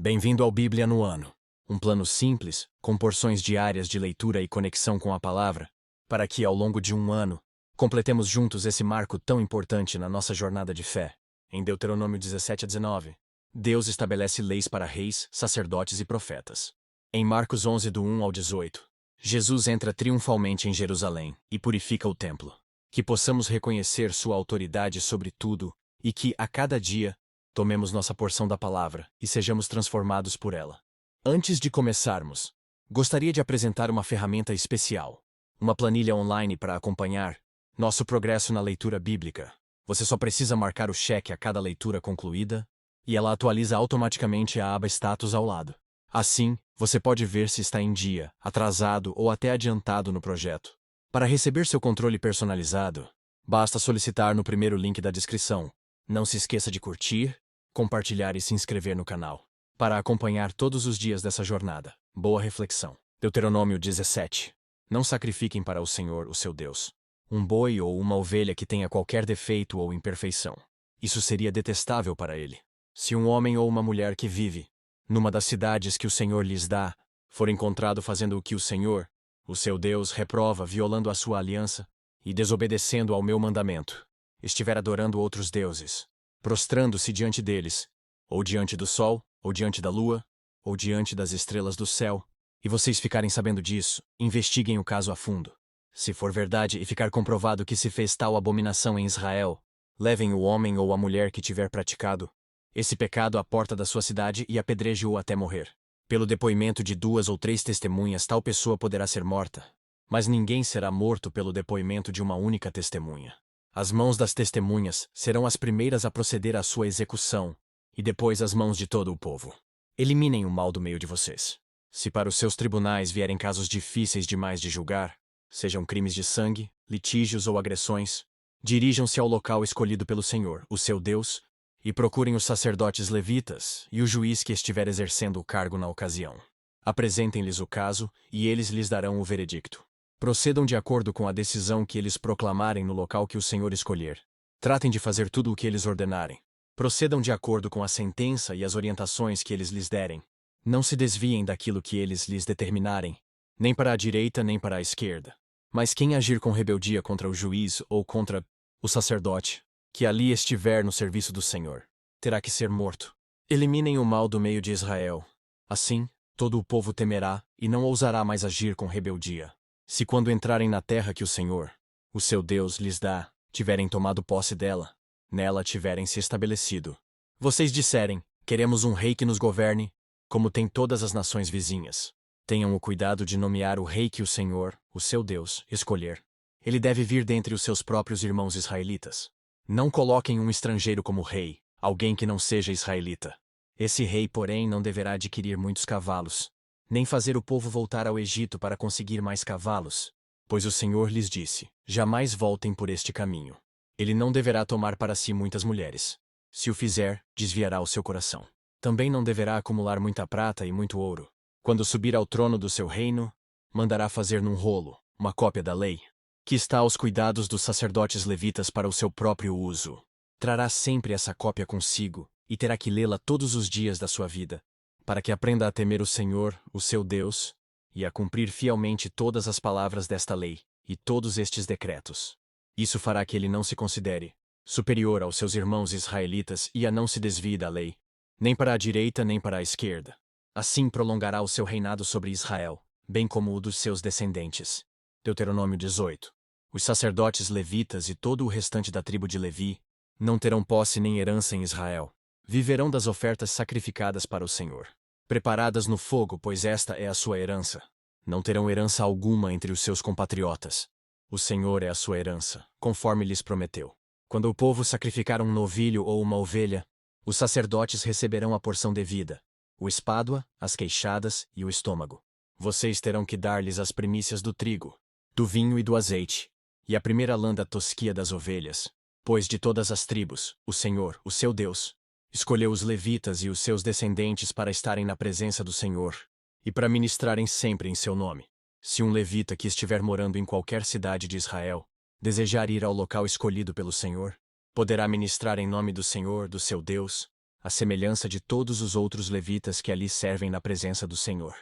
Bem-vindo ao Bíblia no Ano, um plano simples, com porções diárias de leitura e conexão com a palavra, para que, ao longo de um ano, completemos juntos esse marco tão importante na nossa jornada de fé. Em Deuteronômio 17:19, Deus estabelece leis para reis, sacerdotes e profetas. Em Marcos 11, do 1 ao 18, Jesus entra triunfalmente em Jerusalém e purifica o templo. Que possamos reconhecer sua autoridade sobre tudo e que, a cada dia, tomemos nossa porção da palavra e sejamos transformados por ela. Antes de começarmos, gostaria de apresentar uma ferramenta especial, uma planilha online para acompanhar nosso progresso na leitura bíblica. Você só precisa marcar o cheque a cada leitura concluída e ela atualiza automaticamente a aba Status ao lado. Assim, você pode ver se está em dia, atrasado ou até adiantado no projeto. Para receber seu controle personalizado, basta solicitar no primeiro link da descrição. Não se esqueça de curtir, compartilhar e se inscrever no canal, para acompanhar todos os dias dessa jornada. Boa reflexão. Deuteronômio 17. Não sacrifiquem para o Senhor, o seu Deus, um boi ou uma ovelha que tenha qualquer defeito ou imperfeição. Isso seria detestável para ele. Se um homem ou uma mulher que vive numa das cidades que o Senhor lhes dá for encontrado fazendo o que o Senhor, o seu Deus, reprova, violando a sua aliança e desobedecendo ao meu mandamento, estiver adorando outros deuses, prostrando-se diante deles, ou diante do sol, ou diante da lua, ou diante das estrelas do céu, e vocês ficarem sabendo disso, investiguem o caso a fundo. Se for verdade e ficar comprovado que se fez tal abominação em Israel, levem o homem ou a mulher que tiver praticado esse pecado à porta da sua cidade e apedreje-o até morrer. Pelo depoimento de 2 ou 3 testemunhas, tal pessoa poderá ser morta, mas ninguém será morto pelo depoimento de uma única testemunha. As mãos das testemunhas serão as primeiras a proceder à sua execução, e depois as mãos de todo o povo. Eliminem o mal do meio de vocês. Se para os seus tribunais vierem casos difíceis demais de julgar, sejam crimes de sangue, litígios ou agressões, dirijam-se ao local escolhido pelo Senhor, o seu Deus, e procurem os sacerdotes levitas e o juiz que estiver exercendo o cargo na ocasião. Apresentem-lhes o caso e eles lhes darão o veredicto. Procedam de acordo com a decisão que eles proclamarem no local que o Senhor escolher. Tratem de fazer tudo o que eles ordenarem. Procedam de acordo com a sentença e as orientações que eles lhes derem. Não se desviem daquilo que eles lhes determinarem, nem para a direita nem para a esquerda. Mas quem agir com rebeldia contra o juiz ou contra o sacerdote, que ali estiver no serviço do Senhor, terá que ser morto. Eliminem o mal do meio de Israel. Assim, todo o povo temerá e não ousará mais agir com rebeldia. Se quando entrarem na terra que o Senhor, o seu Deus, lhes dá, tiverem tomado posse dela, nela tiverem se estabelecido, vocês disserem, queremos um rei que nos governe, como tem todas as nações vizinhas. Tenham o cuidado de nomear o rei que o Senhor, o seu Deus, escolher. Ele deve vir dentre os seus próprios irmãos israelitas. Não coloquem um estrangeiro como rei, alguém que não seja israelita. Esse rei, porém, não deverá adquirir muitos cavalos, nem fazer o povo voltar ao Egito para conseguir mais cavalos, pois o Senhor lhes disse, jamais voltem por este caminho. Ele não deverá tomar para si muitas mulheres. Se o fizer, desviará o seu coração. Também não deverá acumular muita prata e muito ouro. Quando subir ao trono do seu reino, mandará fazer num rolo uma cópia da lei, que está aos cuidados dos sacerdotes levitas para o seu próprio uso. Trará sempre essa cópia consigo e terá que lê-la todos os dias da sua vida, para que aprenda a temer o Senhor, o seu Deus, e a cumprir fielmente todas as palavras desta lei e todos estes decretos. Isso fará que ele não se considere superior aos seus irmãos israelitas e a não se desvie da lei, nem para a direita nem para a esquerda. Assim prolongará o seu reinado sobre Israel, bem como o dos seus descendentes. Deuteronômio 18. Os sacerdotes levitas e todo o restante da tribo de Levi não terão posse nem herança em Israel. Viverão das ofertas sacrificadas para o Senhor, preparadas no fogo, pois esta é a sua herança. Não terão herança alguma entre os seus compatriotas. O Senhor é a sua herança, conforme lhes prometeu. Quando o povo sacrificar um novilho ou uma ovelha, os sacerdotes receberão a porção devida, o espádua, as queixadas e o estômago. Vocês terão que dar-lhes as primícias do trigo, do vinho e do azeite, e a primeira lã da tosquia das ovelhas, pois de todas as tribos, o Senhor, o seu Deus, escolheu os levitas e os seus descendentes para estarem na presença do Senhor, e para ministrarem sempre em seu nome. Se um levita que estiver morando em qualquer cidade de Israel desejar ir ao local escolhido pelo Senhor, poderá ministrar em nome do Senhor, do seu Deus, à semelhança de todos os outros levitas que ali servem na presença do Senhor.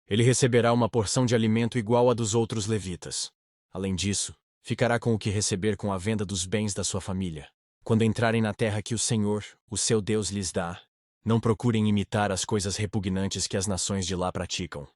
Ele receberá uma porção de alimento igual à dos outros levitas. Além disso, ficará com o que receber com a venda dos bens da sua família. Quando entrarem na terra que o Senhor, o seu Deus, lhes dá, não procurem imitar as coisas repugnantes que as nações de lá praticam.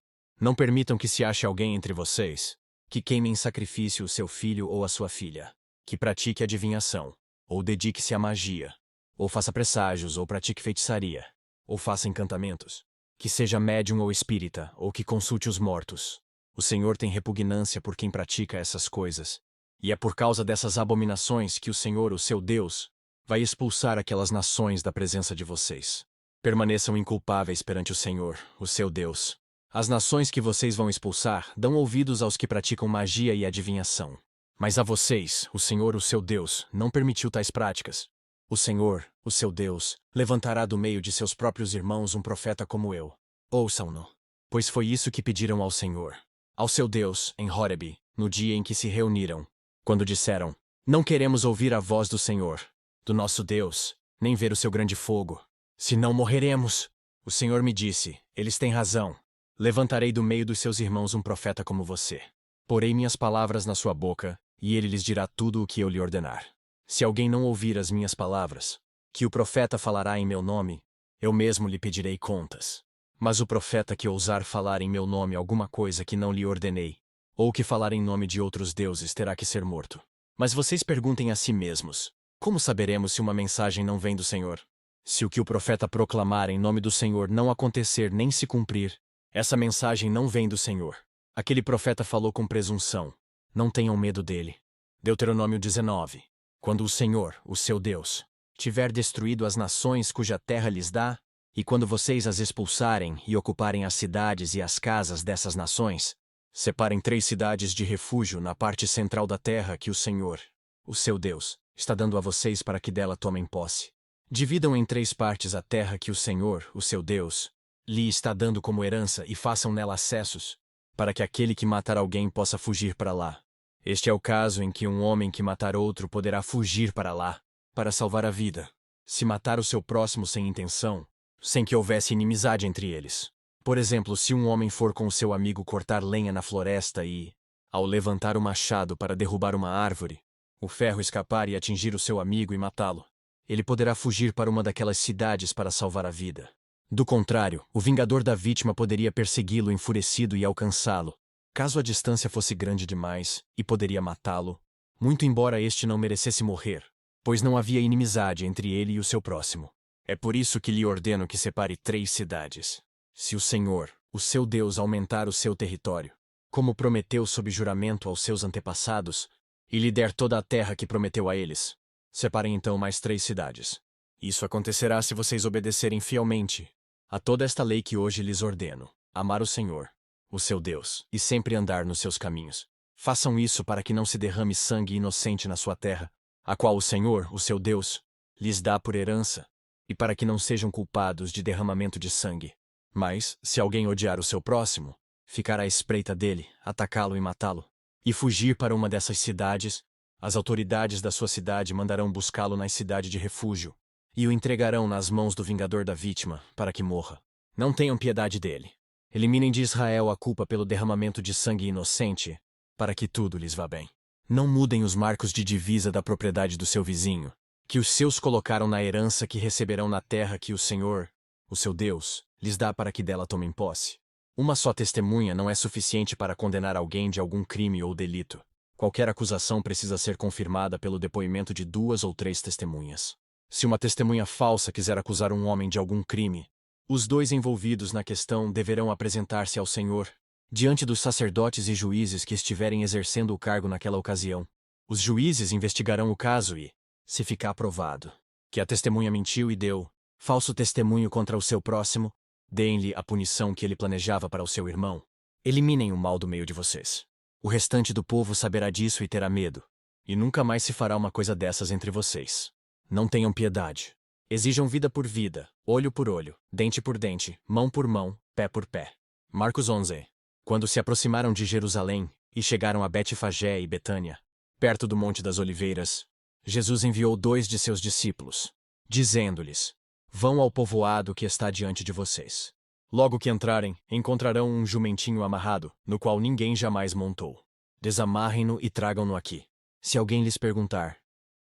Não permitam que se ache alguém entre vocês que queime em sacrifício o seu filho ou a sua filha, que pratique adivinhação, ou dedique-se à magia, ou faça presságios, ou pratique feitiçaria, ou faça encantamentos, que seja médium ou espírita, ou que consulte os mortos. O Senhor tem repugnância por quem pratica essas coisas, e é por causa dessas abominações que o Senhor, o seu Deus, vai expulsar aquelas nações da presença de vocês. Permaneçam inculpáveis perante o Senhor, o seu Deus. As nações que vocês vão expulsar dão ouvidos aos que praticam magia e adivinhação. Mas a vocês, o Senhor, o seu Deus, não permitiu tais práticas. O Senhor, o seu Deus, levantará do meio de seus próprios irmãos um profeta como eu. Ouçam-no. Pois foi isso que pediram ao Senhor, ao seu Deus, em Hórebe, no dia em que se reuniram, quando disseram: Não queremos ouvir a voz do Senhor, do nosso Deus, nem ver o seu grande fogo. Senão morreremos. O Senhor me disse: Eles têm razão. Levantarei do meio dos seus irmãos um profeta como você. Porei minhas palavras na sua boca, e ele lhes dirá tudo o que eu lhe ordenar. Se alguém não ouvir as minhas palavras, que o profeta falará em meu nome, eu mesmo lhe pedirei contas. Mas o profeta que ousar falar em meu nome alguma coisa que não lhe ordenei, ou que falar em nome de outros deuses, terá que ser morto. Mas vocês perguntem a si mesmos: como saberemos se uma mensagem não vem do Senhor? Se o que o profeta proclamar em nome do Senhor não acontecer nem se cumprir, essa mensagem não vem do Senhor. Aquele profeta falou com presunção. Não tenham medo dele. Deuteronômio 19. Quando o Senhor, o seu Deus, tiver destruído as nações cuja terra lhes dá, e quando vocês as expulsarem e ocuparem as cidades e as casas dessas nações, separem 3 cidades de refúgio na parte central da terra que o Senhor, o seu Deus, está dando a vocês para que dela tomem posse. Dividam em 3 partes a terra que o Senhor, o seu Deus, lhe está dando como herança e façam nela acessos, para que aquele que matar alguém possa fugir para lá. Este é o caso em que um homem que matar outro poderá fugir para lá, para salvar a vida. Se matar o seu próximo sem intenção, sem que houvesse inimizade entre eles. Por exemplo, se um homem for com o seu amigo cortar lenha na floresta e, ao levantar o machado para derrubar uma árvore, o ferro escapar e atingir o seu amigo e matá-lo, ele poderá fugir para uma daquelas cidades para salvar a vida. Do contrário, o vingador da vítima poderia persegui-lo enfurecido e alcançá-lo, caso a distância fosse grande demais, e poderia matá-lo, muito embora este não merecesse morrer, pois não havia inimizade entre ele e o seu próximo. É por isso que lhe ordeno que separe 3 cidades. Se o Senhor, o seu Deus, aumentar o seu território, como prometeu sob juramento aos seus antepassados, e lhe der toda a terra que prometeu a eles, separem então mais 3 cidades. Isso acontecerá se vocês obedecerem fielmente a toda esta lei que hoje lhes ordeno: amar o Senhor, o seu Deus, e sempre andar nos seus caminhos. Façam isso para que não se derrame sangue inocente na sua terra, a qual o Senhor, o seu Deus, lhes dá por herança, e para que não sejam culpados de derramamento de sangue. Mas, se alguém odiar o seu próximo, ficar à espreita dele, atacá-lo e matá-lo, e fugir para uma dessas cidades, as autoridades da sua cidade mandarão buscá-lo na cidade de refúgio, e o entregarão nas mãos do vingador da vítima, para que morra. Não tenham piedade dele. Eliminem de Israel a culpa pelo derramamento de sangue inocente, para que tudo lhes vá bem. Não mudem os marcos de divisa da propriedade do seu vizinho, que os seus colocaram na herança que receberão na terra que o Senhor, o seu Deus, lhes dá para que dela tomem posse. Uma só testemunha não é suficiente para condenar alguém de algum crime ou delito. Qualquer acusação precisa ser confirmada pelo depoimento de 2 ou 3 testemunhas. Se uma testemunha falsa quiser acusar um homem de algum crime, os 2 envolvidos na questão deverão apresentar-se ao Senhor, diante dos sacerdotes e juízes que estiverem exercendo o cargo naquela ocasião. Os juízes investigarão o caso e, se ficar provado que a testemunha mentiu e deu falso testemunho contra o seu próximo, deem-lhe a punição que ele planejava para o seu irmão. Eliminem o mal do meio de vocês. O restante do povo saberá disso e terá medo, e nunca mais se fará uma coisa dessas entre vocês. Não tenham piedade. Exijam vida por vida, olho por olho, dente por dente, mão por mão, pé por pé. Marcos 11. Quando se aproximaram de Jerusalém, e chegaram a Betfagé e Betânia, perto do Monte das Oliveiras, Jesus enviou 2 de seus discípulos, dizendo-lhes: Vão ao povoado que está diante de vocês. Logo que entrarem, encontrarão um jumentinho amarrado, no qual ninguém jamais montou. Desamarrem-no e tragam-no aqui. Se alguém lhes perguntar,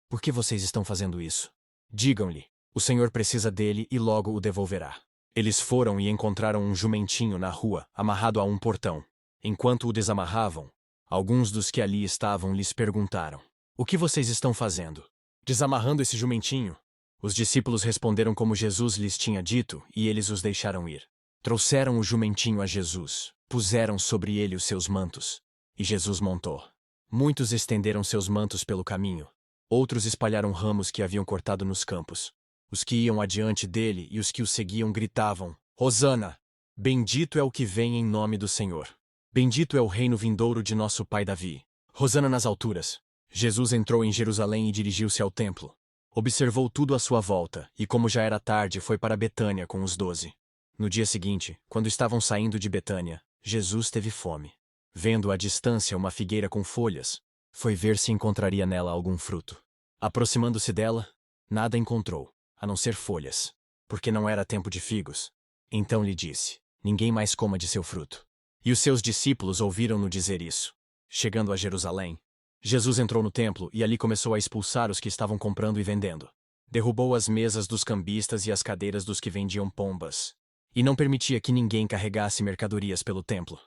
por que vocês estão fazendo isso? Digam-lhe, o Senhor precisa dele e logo o devolverá. Eles foram e encontraram um jumentinho na rua, amarrado a um portão. Enquanto o desamarravam, alguns dos que ali estavam lhes perguntaram, o que vocês estão fazendo? Desamarrando esse jumentinho. Os discípulos responderam como Jesus lhes tinha dito, e eles os deixaram ir. Trouxeram o jumentinho a Jesus, puseram sobre ele os seus mantos, e Jesus montou. Muitos estenderam seus mantos pelo caminho, outros espalharam ramos que haviam cortado nos campos. Os que iam adiante dele e os que o seguiam gritavam, Hosana! Bendito é o que vem em nome do Senhor. Bendito é o reino vindouro de nosso pai Davi. Hosana nas alturas. Jesus entrou em Jerusalém e dirigiu-se ao templo. Observou tudo à sua volta, e como já era tarde, foi para Betânia com os 12. No dia seguinte, quando estavam saindo de Betânia, Jesus teve fome. Vendo à distância uma figueira com folhas, foi ver se encontraria nela algum fruto. Aproximando-se dela, nada encontrou, a não ser folhas, porque não era tempo de figos. Então lhe disse, ninguém mais coma de seu fruto. E os seus discípulos ouviram-no dizer isso. Chegando a Jerusalém, Jesus entrou no templo e ali começou a expulsar os que estavam comprando e vendendo. Derrubou as mesas dos cambistas e as cadeiras dos que vendiam pombas, e não permitia que ninguém carregasse mercadorias pelo templo.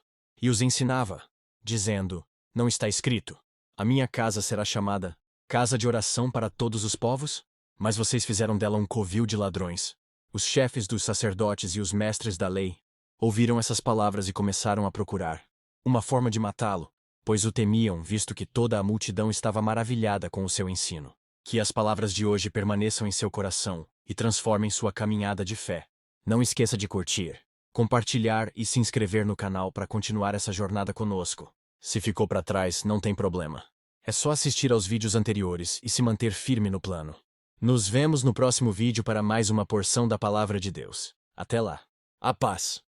E os ensinava, dizendo, não está escrito, a minha casa será chamada casa de oração para todos os povos? Mas vocês fizeram dela um covil de ladrões. Os chefes dos sacerdotes e os mestres da lei ouviram essas palavras e começaram a procurar uma forma de matá-lo, pois o temiam, visto que toda a multidão estava maravilhada com o seu ensino. Que as palavras de hoje permaneçam em seu coração e transformem sua caminhada de fé. Não esqueça de curtir, compartilhar e se inscrever no canal para continuar essa jornada conosco. Se ficou para trás, não tem problema. É só assistir aos vídeos anteriores e se manter firme no plano. Nos vemos no próximo vídeo para mais uma porção da Palavra de Deus. Até lá. A paz.